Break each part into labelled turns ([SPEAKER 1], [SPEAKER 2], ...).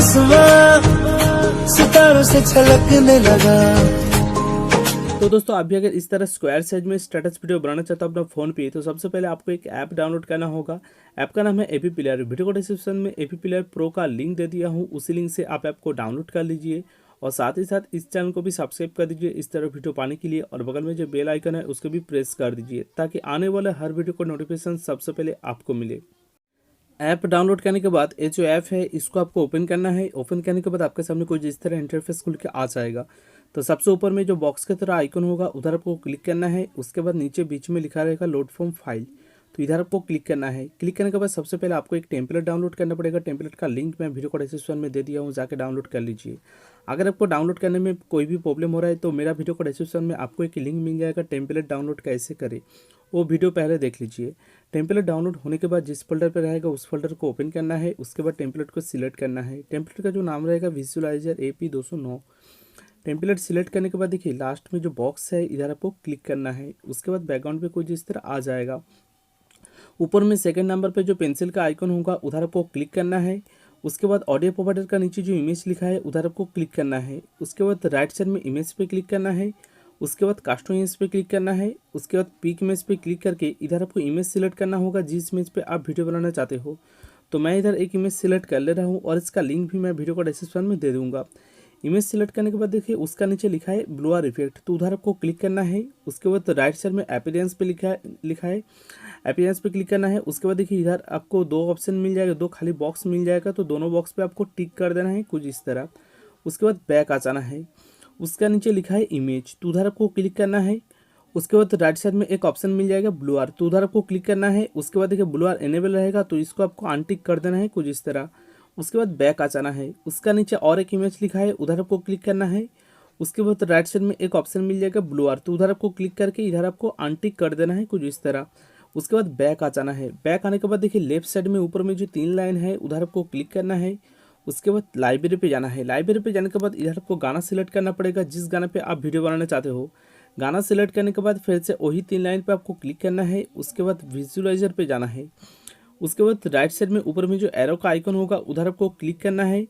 [SPEAKER 1] आसमां सितारों से छलकने लगा।
[SPEAKER 2] तो दोस्तों आप भी अगर इस तरह स्क्वायर साइज में स्टेटस वीडियो बनाना चाहते हो अपना फ़ोन पे, तो सबसे पहले आपको एक ऐप डाउनलोड करना होगा। ऐप का नाम है एवी प्लेयर। वीडियो को डिस्क्रिप्शन में एवी प्लेयर प्रो का लिंक दे दिया हूँ, उसी लिंक से आप ऐप को डाउनलोड कर लीजिए और साथ ही साथ इस चैनल को भी सब्सक्राइब कर दीजिए इस तरह वीडियो पाने के लिए, और बगल में जो बेल आइकन है उसको भी प्रेस कर दीजिए ताकि आने वाले हर वीडियो को नोटिफिकेशन सबसे पहले आपको मिले। ऐप डाउनलोड करने के बाद ये जो ऐप है इसको आपको ओपन करना है। ओपन करने के बाद आपके सामने कुछ इस तरह इंटरफेस खुल के आ जाएगा। तो सबसे ऊपर में जो बॉक्स की तरह आइकन होगा उधर आपको क्लिक करना है। उसके बाद नीचे बीच में लिखा रहेगा लोड फ्रॉम फाइल, तो इधर आपको क्लिक करना है। क्लिक करने के बाद सबसे पहले आपको एक टेम्पलेट डाउनलोड करना पड़ेगा। टेम्पलेट का लिंक मैं वीडियो को डिस्क्रिप्शन में दे दिया हूँ, जाके डाउनलोड कर लीजिए। अगर आपको डाउनलोड करने में कोई भी प्रॉब्लम हो रहा है तो मेरा वीडियो को डिस्क्रिप्शन में आपको एक लिंक मिल जाएगा, टेम्पलेट डाउनलोड कैसे करें वो वीडियो पहले देख लीजिए। टेम्पलेट डाउनलोड होने के बाद जिस फोल्डर पर रहेगा उस फोल्डर को ओपन करना है। उसके बाद टेम्पलेट को सिलेक्ट करना है। टेम्पलेट का जो नाम रहेगा विजुअलाइजर AP209। टेम्पलेट सिलेक्ट करने के बाद देखिए लास्ट में जो बॉक्स है इधर आपको क्लिक करना है। उसके बाद बैकग्राउंड पे कुछ इस तरह आ जाएगा। ऊपर में सेकंड नंबर पे जो पेंसिल का आइकन होगा उधर आपको क्लिक करना है। उसके बाद ऑडियो प्रोवाइडर का नीचे जो इमेज लिखा है उधर आपको क्लिक करना है। उसके बाद राइट साइड में इमेज पे क्लिक करना है। उसके बाद कास्टम इमेज पे क्लिक करना है। उसके बाद पिक इमेज पे क्लिक करके इधर आपको इमेज सिलेक्ट करना होगा जिस इमेज पे आप वीडियो बनाना चाहते हो। तो मैं इधर एक इमेज सिलेक्ट कर ले रहा हूँ और इसका लिंक भी मैं वीडियो को डिस्क्रिप्शन में दे दूंगा। इमेज सिलेक्ट करने के बाद देखिए उसका नीचे लिखा है ब्लूर इफेक्ट, तो उधर आपको क्लिक करना है। उसके बाद राइट साइड में अपीयरेंस पे लिखा है अपीयरेंस पे क्लिक करना है। उसके बाद देखिए इधर आपको दो ऑप्शन मिल जाएगा, दो खाली बॉक्स मिल जाएगा, तो दोनों बॉक्स पे आपको टिक कर देना है कुछ इस तरह। उसके बाद बैक आ जाना है। उसका नीचे लिखा है इमेज, तो उधर आपको क्लिक करना है। उसके बाद राइट साइड में एक ऑप्शन मिल जाएगा ब्लूर, तो उधर आपको क्लिक करना है। उसके बाद देखिए ब्लूर एनेबल रहेगा तो इसको आपको अनटिक कर देना है कुछ इस तरह। उसके बाद बैक आ जाना है। उसका नीचे और एक इमेज लिखा है उधर आपको क्लिक करना है। उसके बाद राइट साइड में एक ऑप्शन मिल जाएगा ब्लूर, तो उधर आपको क्लिक करके इधर आपको अनटिक कर देना है कुछ इस तरह। उसके बाद बैक आ जाना है। बैक आने के बाद देखिए लेफ्ट साइड में ऊपर में जो 3 लाइन है उधर आपको क्लिक करना है। उसके बाद लाइब्रेरी पे जाना है। लाइब्रेरी पे जाने के बाद इधर आपको गाना सिलेक्ट करना पड़ेगा जिस गाने पे आप वीडियो बनाना चाहते हो। गाना सिलेक्ट करने के बाद फिर से वही 3 लाइन पे आपको क्लिक करना है। उसके बाद विजुअलाइजर पे जाना है। उसके बाद राइट साइड में ऊपर में जो एरो का आइकन होगा उधर आपको क्लिक करना है।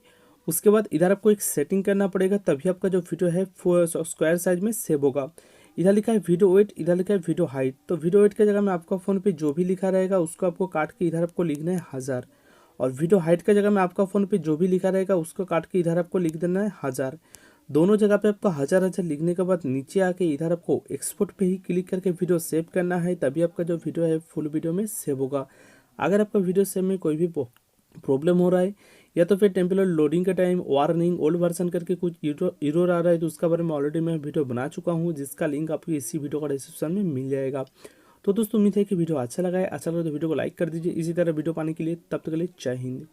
[SPEAKER 2] उसके बाद इधर आपको एक सेटिंग करना पड़ेगा, तभी आपका जो वीडियो है स्क्वायर साइज में सेव होगा। इधर लिखा है वीडियो वेट, इधर लिखा है वीडियो हाइट। तो वीडियो वेट की जगह में आपका फ़ोन पे जो भी लिखा रहेगा उसको आपको काट के इधर आपको लिखना है 1000, और वीडियो हाइट का जगह में आपका फ़ोन पे जो भी लिखा रहेगा उसको काट के इधर आपको लिख देना है 1000। दोनों जगह पे आपको 1000 लिखने के बाद नीचे आके इधर आपको एक्सपोर्ट पे ही क्लिक करके वीडियो सेव करना है, तभी आपका जो वीडियो है फुल वीडियो में सेव होगा। अगर आपका वीडियो सेव में कोई भी प्रॉब्लम हो रहा है या तो फिर टेम्पलेट लोडिंग के टाइम वार्निंग ओल्ड वर्जन करके कुछ एरर आ रहा है, तो उसका बारे में ऑलरेडी मैं वीडियो बना चुका हूँ जिसका लिंक आपको इसी वीडियो का डिस्क्रिप्शन में मिल जाएगा। तो दोस्तों उम्मीद है कि वीडियो अच्छा लगा है। अच्छा लगा तो वीडियो को लाइक कर दीजिए इसी तरह वीडियो पाने के लिए। तब तक के लिए जय हिंद।